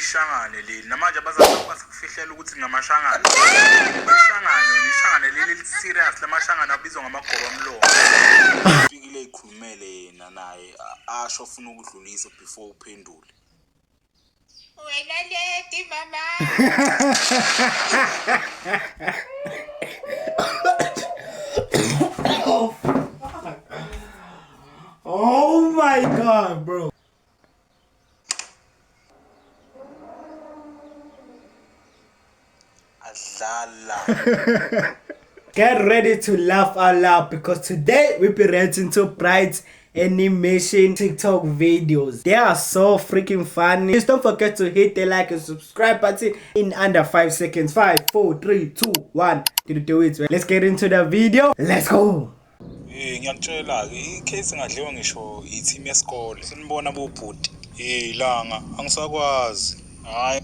Ishangane leli namanje abazali basikufihlela ukuthi ngamashangane. Ishangane leli serious lamashangane abizwa ngamagoba omlomo. Fikile ikhulumele yena naye asho ufuna ukudlulisa before uphendule. Wena lady mama. Oh, fuck. Oh my God, bro. Adlala. Get ready to laugh out loud because today we'll be reacting to Bride's animation TikTok videos. They are so freaking funny. Please don't forget to hit the like and subscribe button in under 5 seconds. 5, 4, 3, 2, 1. Do it. Let's get into the video. Let's go. Ngiyakutshela ke icase ngadliwa ngisho i-team yesikole. Sinibona bobhuti. Ilanga angisakwazi. Hayi.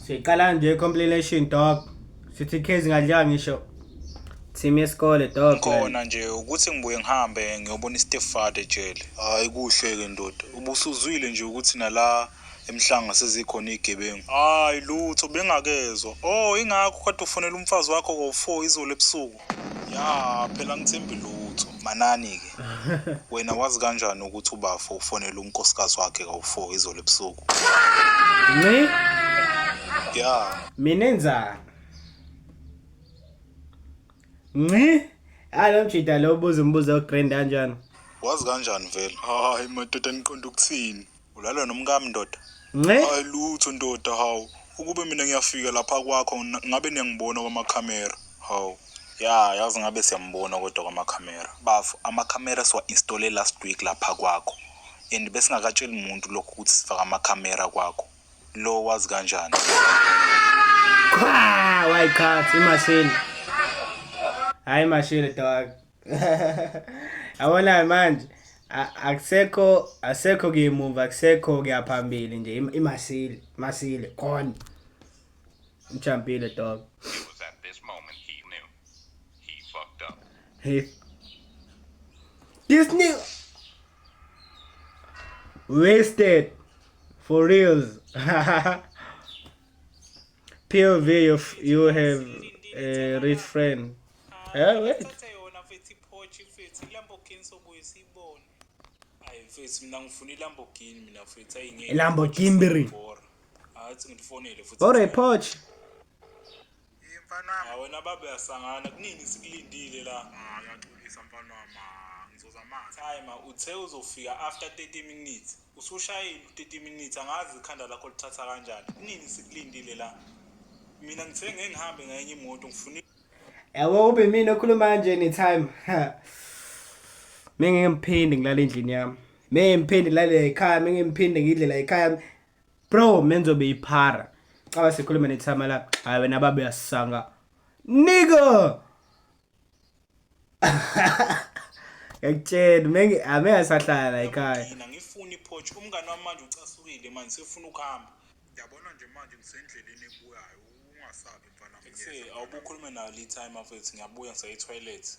Siqala nje compilation dog. Sithi case ngadliwa ngisho team yesikole dog. Khona nje ukuthi ngibuye ngihambe ngiyobona iStefade ejele. Hayi kuhle ke ndoda. Ubusuzwile nje ukuthi nala emhlanga sezikhona igebengu. Hayi lutho bengakezwa. Oh ingakho kade ufonela umfazi wakho ngo4 izolo ebusuku. Ya phela ngithembi lutho. Manani ke. Wena wazi kanjani ukuthi ubafo ufonela unkosikazi wakhe ngo4 izolo ebusuku? Ngi? Ya. Mina enzani? Ngi? Alomjida lo buza umbuzo oGrand kanjani? Wazi kanjani vele? Hayi madoda niqonda ukuthini? Ulala nomkami ndoda? Ngi? Hayi lutho ndoda hawu. Ukube mina ngiyafika lapha kwakho ngabe niyangibona kwamakhamera. Hawu. Ya yazi ngabe siyambona kodwa kwamakhamera. Bafu amakhamera siwa installe last week lapha kwakho. And bese ngakatshela umuntu lokho ukuthi sifaka amakhamera kwakho. Lo wazi kanjani? Why can't imashini? Hayi mashini dog. Awona manje asekho ngemuva akusekho kuyaphambili nje masile khona. Uchampile dog. It was at this moment he knew. He fucked up. Hey. This nigga wasted for reals. POV you have a rich friend. Wait. Mina ngifuna iLamborghini mina mfethu ayingeke. Lamborghini. Athi ngifonele futhi. Ore Porsche. Mfana wena babe yasangana kunini sikulindile la. Ngiyaxolisa mfana wami ngizoza manje. Time uthe uzofika after 30 minutes. Usushayile 30 minutes angazi ikhanda lakho lithatha kanjani. Kunini sikulindile la. Mina ngithe ngeke ngihambe ngenye imoto ngifuna. Yabo ube mina okhuluma kanje anytime. Menge ngiphinde ngilala endlini yami. Ngiphinde ngilale ekhaya, ngiphinde ngidle la ekhaya. Bro, menzobe iphara. Xa sikhuluma nethama la, hayi wena babe yasanga. Nigga. Yakutshela menge asahlala la ekhaya. Mina ngifuna iPorsche umngane wami manje ucasukile manje sefuna ukuhamba. Yabona nje manje ngisendleleni ebuyayo ungasabi mfana manje. Awubukhuluma nayo le time afethu ngiyabuya ngisayitoilet.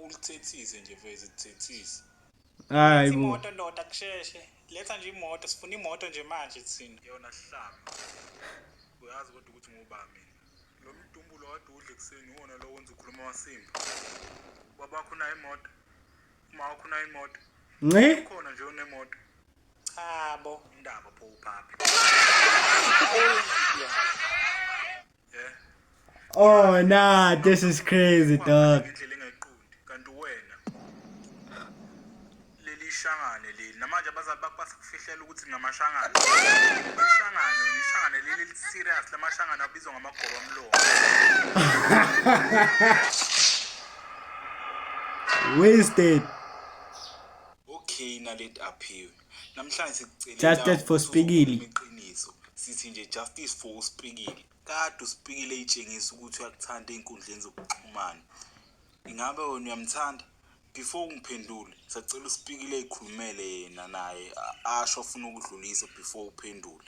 Ulithethise nje veze lithethise. Hayi bo. Imoto ndoda kusheshe. Letha nje imoto sifuna imoto nje manje thina. Yona sihlamba. Uyazi kodwa ukuthi ngubani mina. Lo mdumbulo wade udle kuseni wona lo wenza ukhuluma wasimba. Babakho na imoto. Uma wakho na imoto. Ngi? Khona nje unemoto. Chabo indaba pho uphaphi. Yeah. Oh nah, this is crazy dog. Indlela engayiqondi kanti wena leli shangane leli namanje abazali bakho basikufihlela ukuthi ngamashangane. Ishangane leli serious lamashangane abizwa ngamagoba omlomo. Wasted. Okay na let aphiwe. Namhlanje sikucelela Justice for Spigili. Iqiniso. Sithi nje justice for uSpigili. Kade uSpigili etshengisa ukuthi uyakuthanda einkundleni zokuxhumana. Ingabe wena uyamthanda? Before ungiphendule, sacela uSpigili ekhulumele yena naye asho ufuna ukudlulisa before uphendule.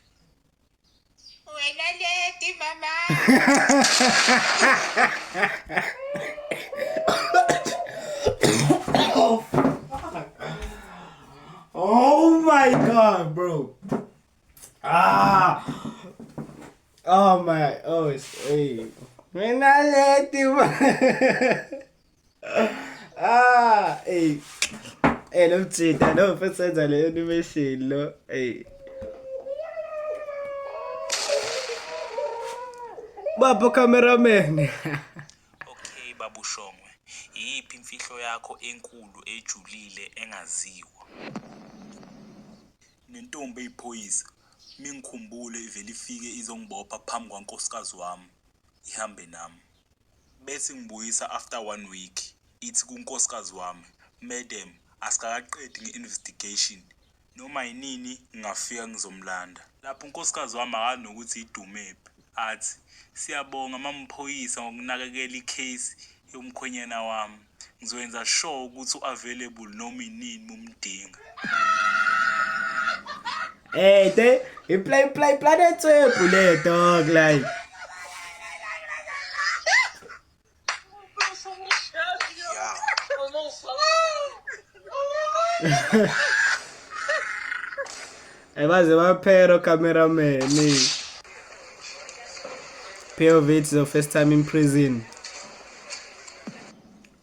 Wena lady mama. Oh, fuck. Oh my God, bro. Oh my, hey. Mina leti hey. Hey, lo mjida, no first senza le animation lo. Hey. Baba cameraman. Okay babu Shongwe, yiphi imfihlo yakho enkulu ejulile engaziwa? Nentombi eyiphoyisa mingikhumbule ivele ifike izongibopha phambi kwankosikazi wami ihambe nami. Bese ngibuyisa after 1 week ithi kunkosikazi wami, "Madam, asikaqedi nge-investigation. Noma yinini ngingafika ngizomlanda." Lapho unkosikazi wami akanokuthi idumephi. Athi, "Siyabonga mamphoyisa ngokunakekela icase yomkhwenyana wami. Ngizoyenza sure ukuthi u-available noma inini mumdinga." Hey, he play Planet Web, dog, like. I was a pero cameraman. POV, it's the first time in prison.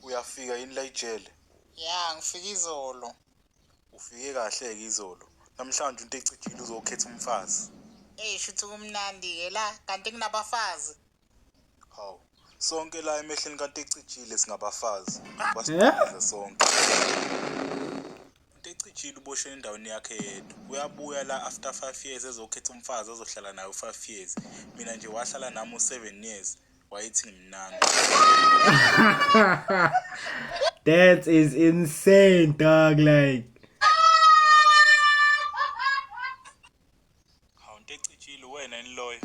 Uyafika yini la ejele? Ya, ngifike izolo. Ufike kahle ke izolo. Namhlanje into ecijile uzokhetha umfazi. Shuthi kumnandi-ke la, kanti kunabafazi. Hawu, sonke la emehlweni kanti ecijile singabafazi. Basibhekeza sonke. Into ecijile uboshwe endaweni yakhe yedwa. Uyabuya la after 5 years ezokhetha umfazi ozohlala naye 5 years. Mina nje wahlala nami 7 years. Wayithi ngimnandi. That is insane, dog, like. Hawu into ecijile wena eniloyo.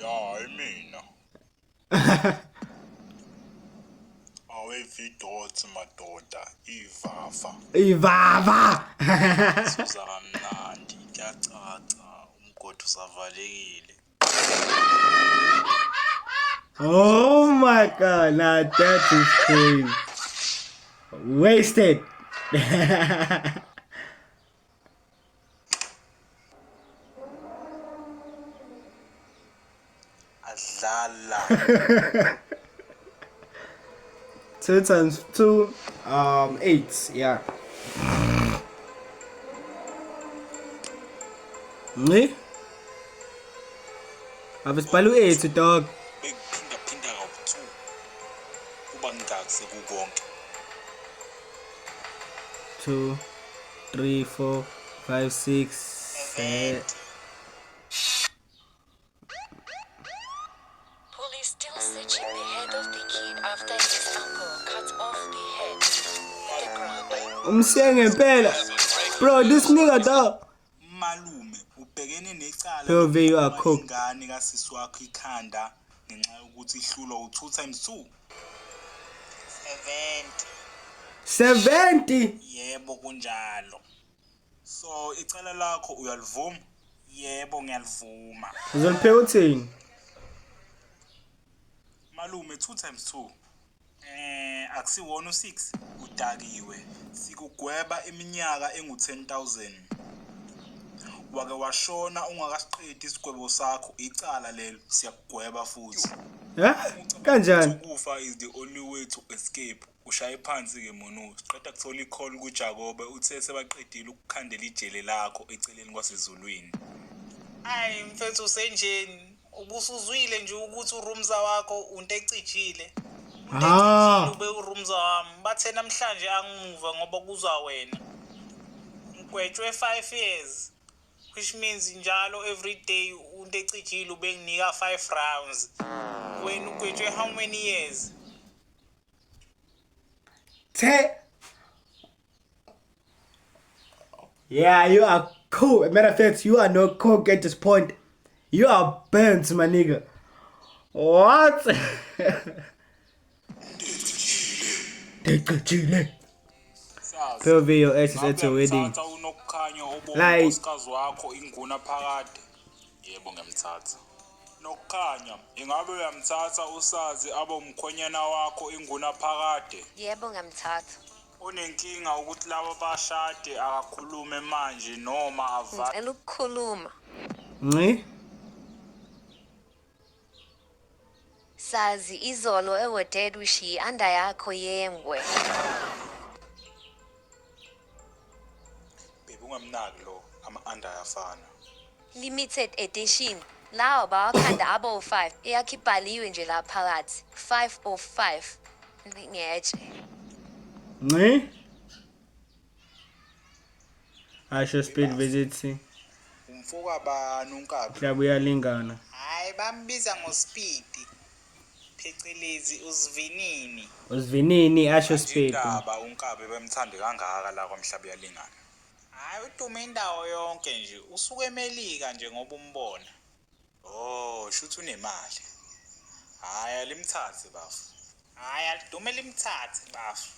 Ya, mina. Awevidoti madoda, ivava. Ivava. Suza kamnandi, kuyacaca, umgodi usavalekile. Oh my god, now that is crazy. Wasted. Adlala. 2 times 2, 8, yeah. Ne? I've spelled 8, dog. Bekuphinda kawu-2 kuba ngingaki sekukonke. 2, 3, 4, 5, 6, 7. Police still searching the head of the kid after his uncle cut off the head. The ground. Bro, this nigga, dog. Malume ubhekene necala POV, you are cooked. ingane kasisi wakho ikhanda ngenxa yokuthi ihlulwa u2 times 2. 70. Yebo kunjalo. So icala lakho uyalivuma? Yebo ngiyalivuma. Uzoliphe uthini? Malume 2 times 2. Akusiwona u6 udakiwe. Sikugweba iminyaka engu10,000. Wake washona ungakasiqedi isigwebo sakho, icala lelo siyakugweba futhi. Kanjani? Ukufa is the only way to escape. Ushaye phansi ke monu. Siqeda kuthola icall kuJakobe uthe sebaqedile ukukhandela ijele lakho eceleni kwaseZulwini. Hayi mfethu usenjeni. Ubusuzwile nje ukuthi uRumza wakho unto ecijile. Ube uRumza wami. Bathe namhlanje angimuva ngoba kuzwa wena. Ngigwetshwe 5 years. Which means njalo every day unto ecijile ubenginika 5 rounds. Wena ugwetshwe how many years? Yeah, you are cool. Matter of fact, you are no coke at this point. You are burnt, my nigga. What? POV, your ass is at your wedding. Like, Unkosikazi wakho inguna phakade. Yebo ngiyamthatha. Nokukhanya, ingabe uyamthatha usazi abe umkhwenyana wakho inguna phakade? Yebo ngamthatha. Unenkinga ukuthi labo bashade akakhulume manje noma avale. Ngicela ukukhuluma. Nci? Sazi izolo ewoded wishiye anda yakho yengwe. Baby ungamnaki lo ama-under ayafana. Limited edition. Lawa bawakhanda abo 5. Eyakho ibhaliwe nje la phakathi. 505. Ngetshe. Nci? Asho speed visit. Umfoka bani unkabi? Mhlaba uyalingana. Hayi bambiza ngoSpeed. Phecelezi usivinini. Usivinini asho speed. Indaba unkabi bemthande kangaka la kwaMhlaba uyalingana. Hayi udume indawo yonke nje. Usuke eMelika nje ngoba umbona. Oh, shuthi unemali. Hayi alimthathe bafu. Hayi alidume limthathe bafu.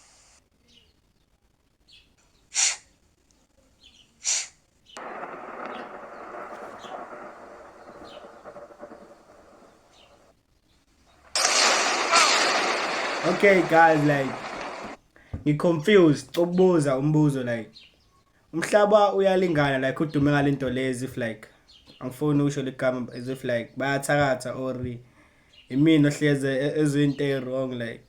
Okay guys, like ngi-confused ukubuza umbuzo like umhlaba uyalingana like udume ngalento lezi if like angifuni usho ligama as if like bayathakatha or imini ohleze ezinto wrong like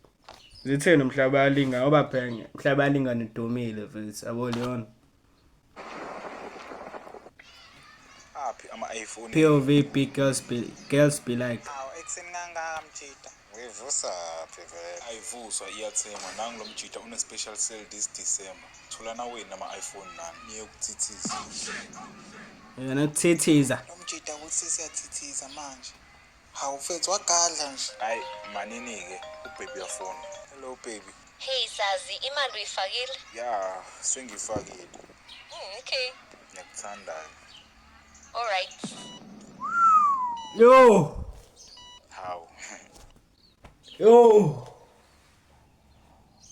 zitheni umhlaba uyalingana ngoba phela umhlaba uyalingana udumile futhi yabo leona Aphi ama-iPhone? POV big girls be like Hawu ekseni kangaka mjida. Uyivusa phi vele? Ayivuswa iyathengwa nangu lo mjida une special sale this December. Thola na wena ama-iPhone nani niye ukuthithiza. yena kuthithiza Lo mjida ukuthi siyathithiza manje. Hawu mfethu wagadla nje. Hayi manini ke ubaby uyafona. Hello baby. Hey Sazi, imali uyifakile? Ya, sengifakile. Okay. Ngiyakuthanda. All right. yo Hawu.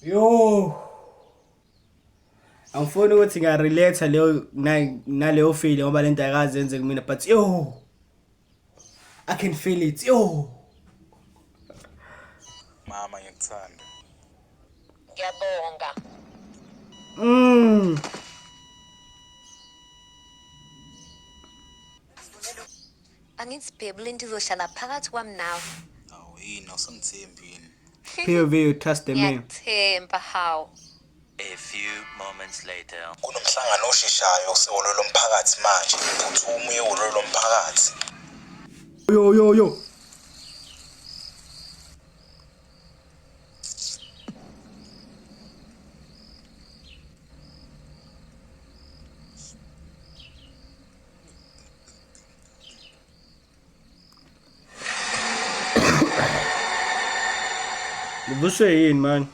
yo angifuni ukuthi ngarelate leyo naleyo feeling ngoba lento ayikaze yenze kumina but yo I can feel it yo Mama ngiyakuthanda. Ngiyabonga. Angithi babe lento izohlala phakathi kwami nawe. Hawu yini awusangithembini. POV you trust the man Ngiyathemba hawu. A few moments later. Kunomhlangano osheshayo sewolo lomphakathi manje. Uphuthume uyewolo lomphakathi. yo Vuswe yini man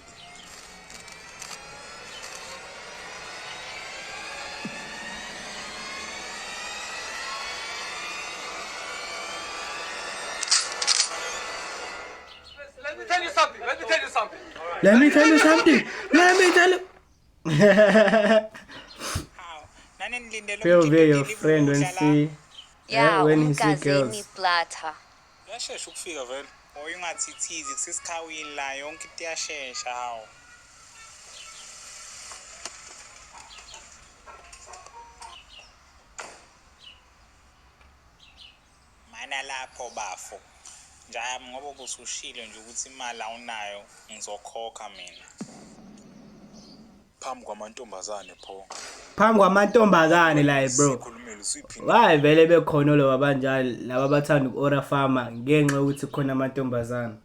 Let me tell you something. Let me tell you something. Hawu nani nilindele POV your friend when see Yeah, when he see umgazeni girls. plata. Yashesha ukufika vele. Oy ungathithizi kusesikhawini la yonke into iyashesha hawu. Mana lapho bafo. Njami ngoba ubusushilo nje ukuthi imali awunayo ngizokhokha mina. Phambi kwamantombazane pho. Phambi kwamantombazane la bro Sikhulumele usiphinde. Hayi vele bekhona lo abanjalo laba abathanda ukora farmer ngenxa ukuthi khona amantombazana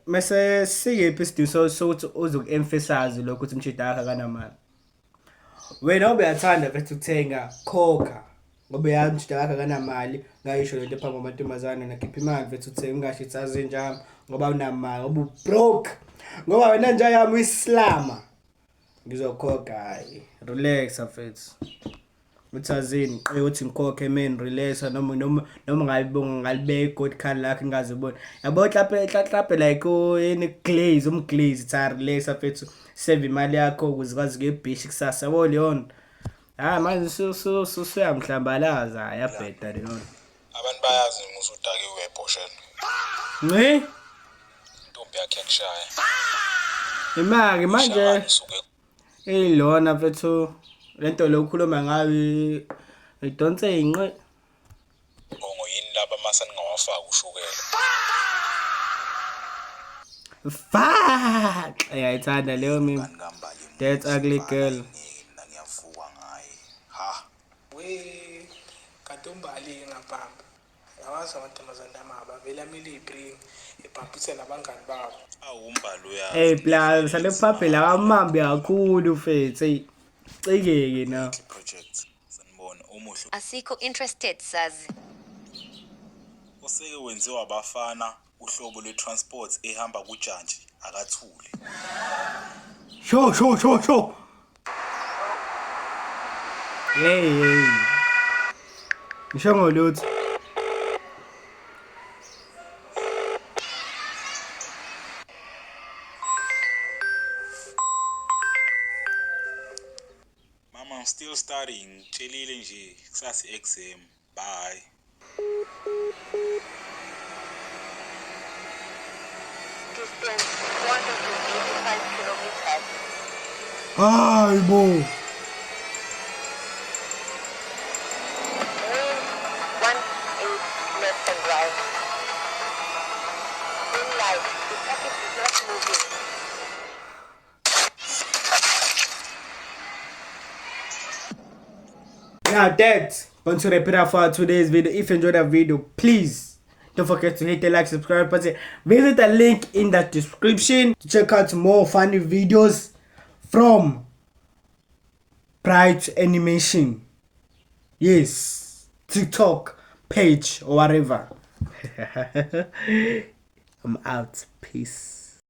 mase sikephi isidingo sokuthi uzoku-emphasize lokho ukuthi umshado wakhe akanamali wena ubeyathanda mfethu ukuthenga khokha ngoba yazi umshado wakhe akanamali ngayisho lento phambi kwamantombazane nakhipha imali mfethu uthenga ungasho ithazi njalo ngoba unamali ngoba ubroke ngoba wena nje yami uyislama ngizokhokha hayi relax mfethu uthazini uthi ngikhokhe man relax noma ngalibeka god card lakhe ngazibona yabo klape like yeni glaze umglaze tha relax mfethu save imali yakho ukuze kwazi ngebishi kusasa yabo leon manje suyamhlambalaza yabheda leon Abantu bayazi musu udake webhosheni. nci Intombi yakhe yakushaya. imake manje Suke ilona mfethu lento lokukhuluma ngayo idonse inqe ngase ningawafaki ushukela. Fuck! Ngiyayithanda leyo meme. That ugly girl. Ngiyavuka ngaye. Ha. We kadombali ngaphambi. Yawazi amantombazane amaba vele amile ibring ebhaphise nabangani babo. Awumbalo uya. Hey plus sale phaphela kamambi kakhulu mfethu. Cikeke na. Project. Sanibona umuhle. Asikho interested sazi. Useke wenziwa abafana uhlobo lwe-transport ehamba kujantshi akathule. Sho. Hey. Ngisho ngolutho. Mama, I'm still studying. Tshelile nje kusasa exam. Bye. Distance 185 kilometers. Ay bo. Wind 18 left and right. Green light. The package is not moving. Now that's going to wrap it up for today's video. If you enjoyed that video, please don't forget to hit the like, subscribe button. Visit the link in the description to check out more funny videos from Bright Animation. Yes, TikTok page or whatever. I'm out. Peace.